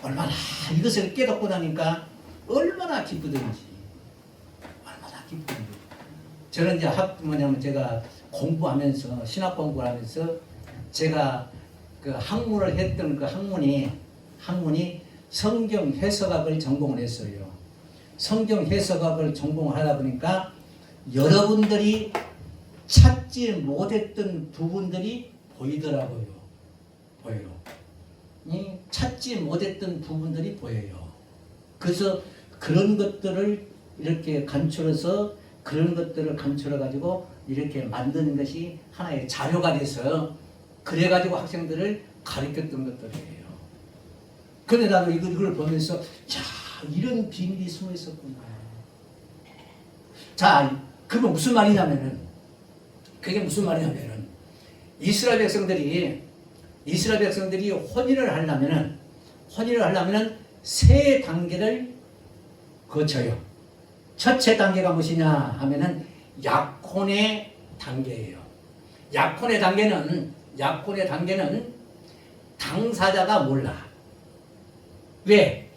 얼마나 이것을 깨닫고 나니까 얼마나 기쁘든지. 얼마나 기쁘든지. 저는 이제 뭐냐면 제가 공부하면서, 신학 공부를 하면서 제가 그 학문을 했던 그 학문이 성경 해석학을 전공을 했어요. 성경 해석학을 전공하다 보니까 여러분들이 찾지 못했던 부분들이 보이더라고요. 보여요. 찾지 못했던 부분들이 보여요. 그래서 그런 것들을 이렇게 간추려서 그런 것들을 간추려 가지고 이렇게 만드는 것이 하나의 자료가 돼서 그래가지고 학생들을 가르쳤던 것들이에요. 근데 나도 이걸 보면서 이런 비밀이 숨어 있었구나. 자, 그건 무슨 말이냐면은, 그게 무슨 말이냐면은, 이스라엘 백성들이 혼인을 하려면은 세 단계를 거쳐요. 첫째 단계가 무엇이냐 하면은 약혼의 단계예요. 약혼의 단계는 당사자가 몰라. 왜?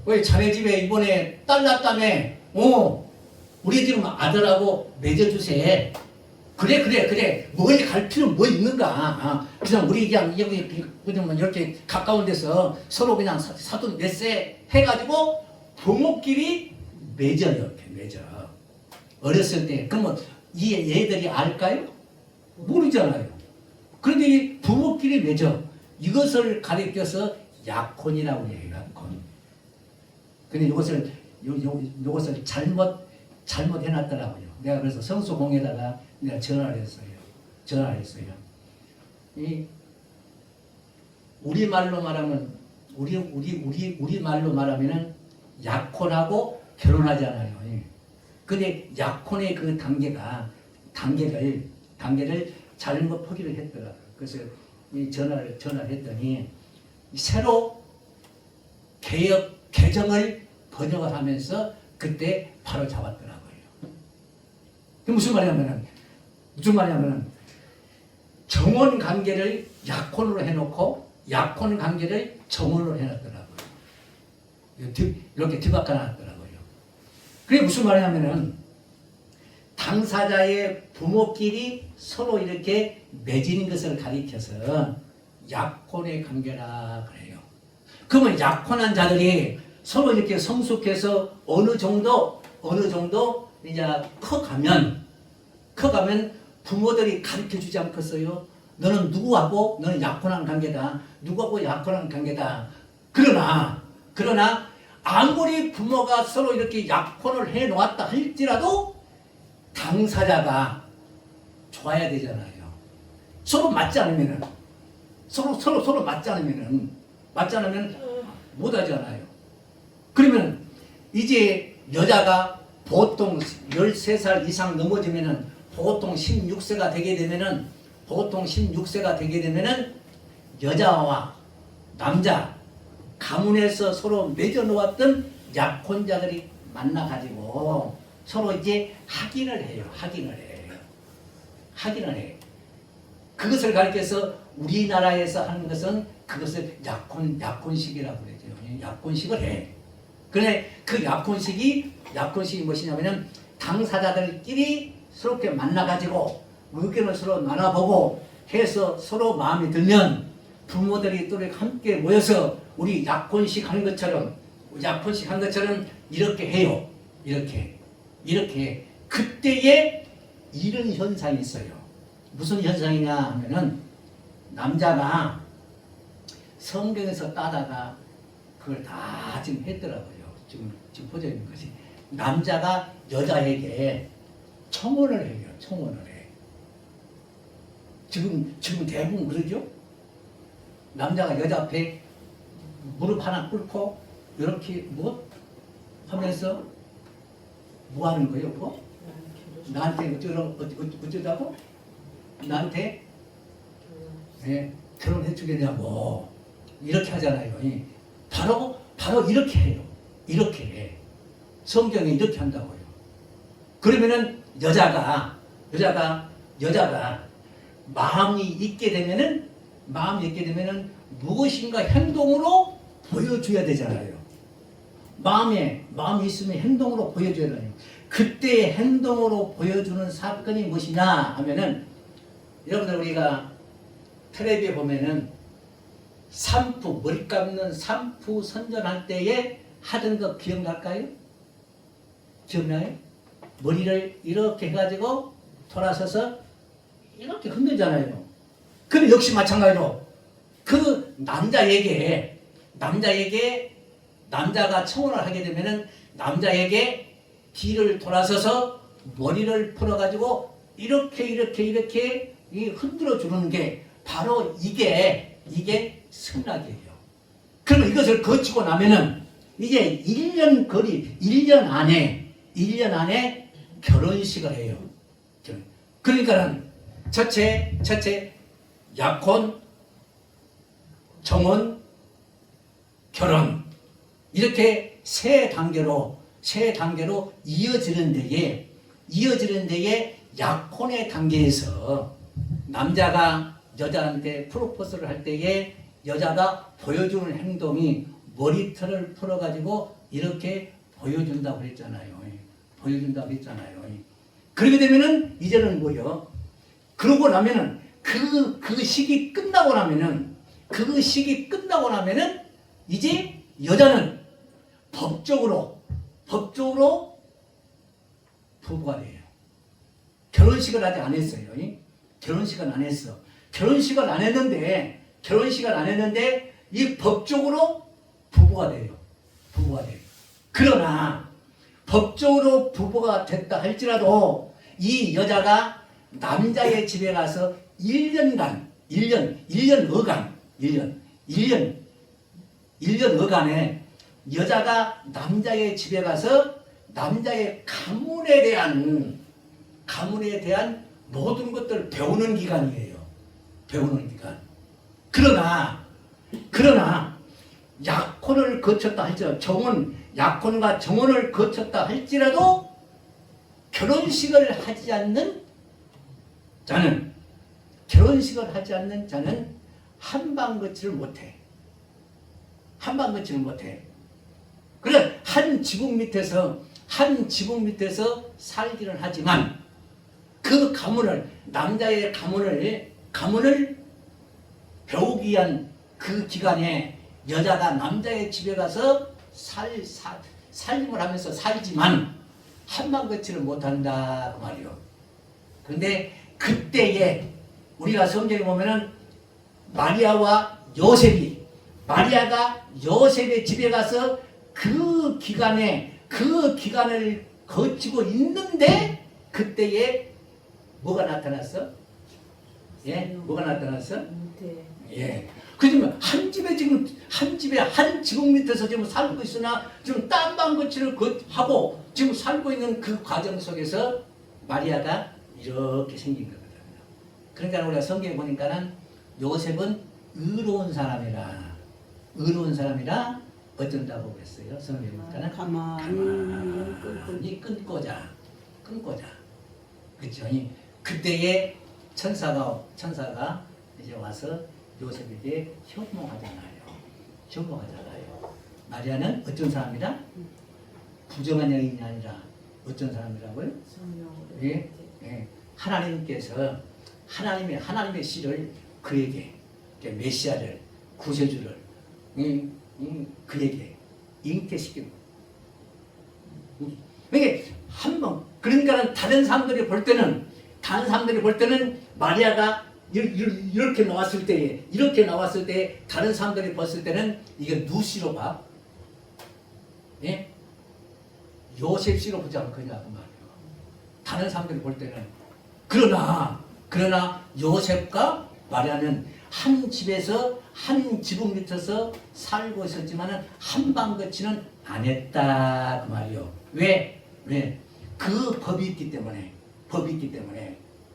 왜 자네 집에 이번에 딸 낳았다며? 우리 지금 아들하고 맺어주세. 그래. 멀리 갈 필요는 뭐 있는가? 그냥 우리 그냥 여기 그냥 이렇게 가까운 데서 서로 그냥 사돈 맺세 해가지고 부모끼리 맺어요. 이렇게 맺어. 어렸을 때. 그러면 이 애들이 알까요? 모르잖아요. 그런데 이 부모끼리 맺어. 이것을 가리켜서 약혼이라고 해요. 약혼. 근데 이것을 잘못 해놨더라고요. 내가 그래서 성수공에다가 내가 전화를 했어요. 우리 말로 말하면 우리말로는 약혼하고 결혼하잖아요. 근데 약혼의 그 단계를 잘못 포기를 했더라고요. 그래서 전화를 했더니 새로 개정을 번역을 하면서 그때 바로 잡았더라고요. 그 무슨 말이냐면은 정혼 관계를 약혼으로 해놓고 약혼 관계를 정혼으로 해놨더라고요. 이렇게 뒤바꿔놨더라고요. 그게 무슨 말이냐면은 당사자의 부모끼리 서로 이렇게 맺는 것을 가리켜서 약혼의 관계라 그래요. 그러면 약혼한 자들이 서로 이렇게 성숙해서 어느 정도 이제 커가면 부모들이 가르쳐주지 않겠어요? 너는 누구하고 너는 약혼한 관계다. 누구하고 약혼한 관계다. 그러나 아무리 부모가 서로 이렇게 약혼을 해 놓았다 할지라도 당사자가 좋아야 되잖아요. 서로 맞지 않으면은 서로 맞지 않으면 못 하잖아요. 그러면 이제 여자가 보통 13살 이상 넘어지면은 보통 16세가 되게 되면은 여자와 남자 가문에서 서로 맺어 놓았던 약혼자들이 만나 가지고 서로 이제 확인을 해요. 그것을 가리켜서 우리나라에서 하는 것은 그것을 약혼식이라고 그러죠. 약혼식을 해. 그런데 그 약혼식이 무엇이냐면은 당사자들끼리 서로 만나가지고 의견을 서로 나눠보고 해서 서로 마음에 들면 부모들이 또 함께 모여서 우리 약혼식 하는 것처럼 이렇게 해요. 이렇게 그때에 이런 현상이 있어요. 무슨 현상이냐 하면은 남자가 성경에서 따다가 그걸 다 지금 했더라고요. 지금 보져 있는 것이 남자가 여자에게 청혼을 해요. 지금 대부분 그러죠? 남자가 여자 앞에 무릎 하나 꿇고 이렇게 하면서 뭐 하는 거예요? 그거? 나한테 어쩌자고? 나한테 결혼해 주겠냐고 이렇게 하잖아요. 바로 이렇게 해요. 이렇게 성경에 이렇게 한다고요. 그러면은 여자가 마음이 있게 되면은 무엇인가 행동으로 보여줘야 되잖아요. 마음이 있으면 행동으로 보여줘야 돼요. 그때 행동으로 보여주는 사건이 무엇이냐 하면은, 여러분들 우리가 텔레비에 보면은 산푸, 머리 감는 산푸 선전할 때에 하던 거 기억날까요? 기억나요? 머리를 이렇게 해가지고 돌아서서 이렇게 흔들잖아요. 그럼 역시 마찬가지로 그 남자가 청혼을 하게 되면은 남자에게 뒤를 돌아서서 머리를 풀어가지고 이렇게 이 흔들어 주는 게 바로 이게 승낙이에요. 그러면 이것을 거치고 나면은 이제 1년 안에 결혼식을 해요. 그러니까는 첫째 약혼, 정혼, 결혼 이렇게 세 단계로 이어지는 데에 약혼의 단계에서 남자가 여자한테 프로포즈를 할 때에 여자가 보여주는 행동이 머리털을 풀어가지고 이렇게 보여준다고 했잖아요. 그렇게 되면은 이제는 뭐요? 그러고 나면은 그 시기 끝나고 나면은 이제 여자는 법적으로 부부가 돼요. 결혼식을 아직 안 했어요. 결혼식은 안 했어. 결혼식을 안 했는데 이 법적으로 부부가 돼요. 그러나 법적으로 부부가 됐다 할지라도 이 여자가 남자의 집에 가서 1년 어간에 여자가 남자의 집에 가서 남자의 가문에 대한 모든 것들을 배우는 기간이에요. 그러나 약혼을 거쳤다 할지라도 약혼과 정혼을 거쳤다 할지라도 결혼식을 하지 않는 자는 한방거치를 못해. 그래 한 지붕 밑에서 살기는 하지만 그 남자의 가문을 배우기 위한 그 기간에 여자가 남자의 집에 가서 살림을 하면서 살지만 한방거치를 못한다 그 말이요. 그런데 그때에 우리가 성경에 보면은 마리아가 요셉의 집에 가서 그 기간을 거치고 있는데 그때에 뭐가 나타났어? 뭐가 나타났어? 그러면 한 집에 한 지붕 밑에서 지금 살고 있으나 지금 딴방거치를 하고 지금 살고 있는 그 과정 속에서 마리아가 이렇게 생긴 거거든요. 그러니까 우리가 성경에 보니까는 요셉은 의로운 사람이라 어쩐다고 그랬어요. 성경에 보니까는 가만히 끊고자. 그렇죠? 그때에 천사가 이제 와서 요셉에게 현몽하잖아요. 마리아는 어떤 사람이라? 부정한 여인이 아니라 어떤 사람이라고요? 하나님께서 하나님의 씨를 그에게 메시아를 구세주를 그에게 잉태시키고 그러니까 다른 사람들이 볼 때는 마리아가 이렇게 나왔을 때 다른 사람들이 봤을 때는 이게 누시로 봐? 요셉 씨로 보지 않겠냐 그 말이에요. 다른 사람들이 볼 때는 그러나 요셉과 마리아는 한 집에서 한 지붕 밑에서 살고 있었지만은 한방거치는 안 했다 그 말이요. 왜? 그 법이 있기 때문에.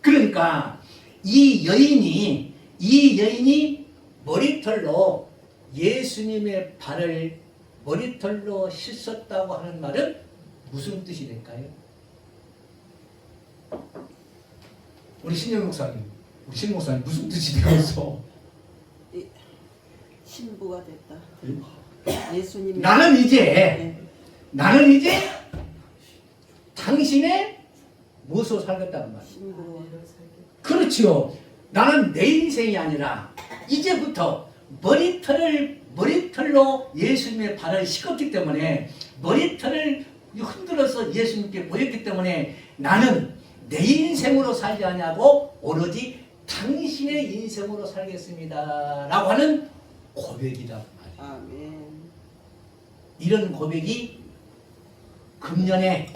그러니까 이 여인이 머리털로 예수님의 발을 머리털로 씻었다고 하는 말은 무슨 뜻이 될까요? 우리 신영 목사님 무슨 뜻이 되겠어? 신부가 됐다. 예수님이 나는 이제 네. 나는 이제 당신의 무엇으로 살겠다는 말이에요. 신부로 그렇지요. 나는 내 인생이 아니라 이제부터 머리털로 예수님의 발을 씻었기 때문에 머리털을 흔들어서 예수님께 보였기 때문에 나는 내 인생으로 살지 않냐고 오로지 당신의 인생으로 살겠습니다 라고 하는 고백이다 말이에요. 아멘. 이런 고백이 금년에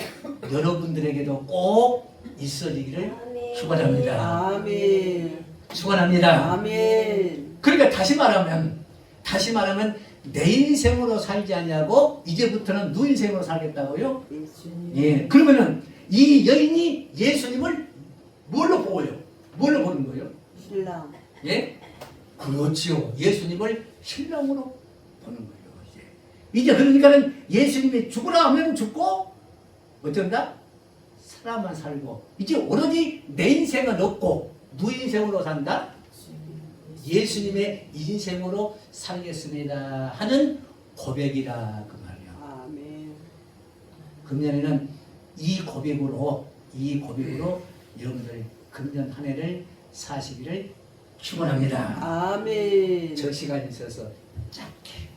여러분들에게도 꼭 있어지기를 축원합니다. 아멘. 축원합니다. 아멘. 그러니까 다시 말하면 내 인생으로 살지 않냐고 이제부터는 누 인생으로 살겠다고요? 예수님. 예. 그러면은 이 여인이 예수님을 뭘로 보고요? 뭘로 보는 거예요? 신랑. 예? 그렇지요. 예수님을 신랑으로 보는 거예요. 이제 그러니까는 예수님이 죽으라 하면 죽고 어쩐다? 살아만 살고 이제 오로지 내 인생은 없고 누 인생으로 산다? 예수님의 인생으로 살겠습니다 하는 고백이라 그 말이야. 아멘. 금년에는 이 고백으로 여러분들 금년 한 해를 사시기를 축원합니다. 아멘. 저 시간이 있어서 짧게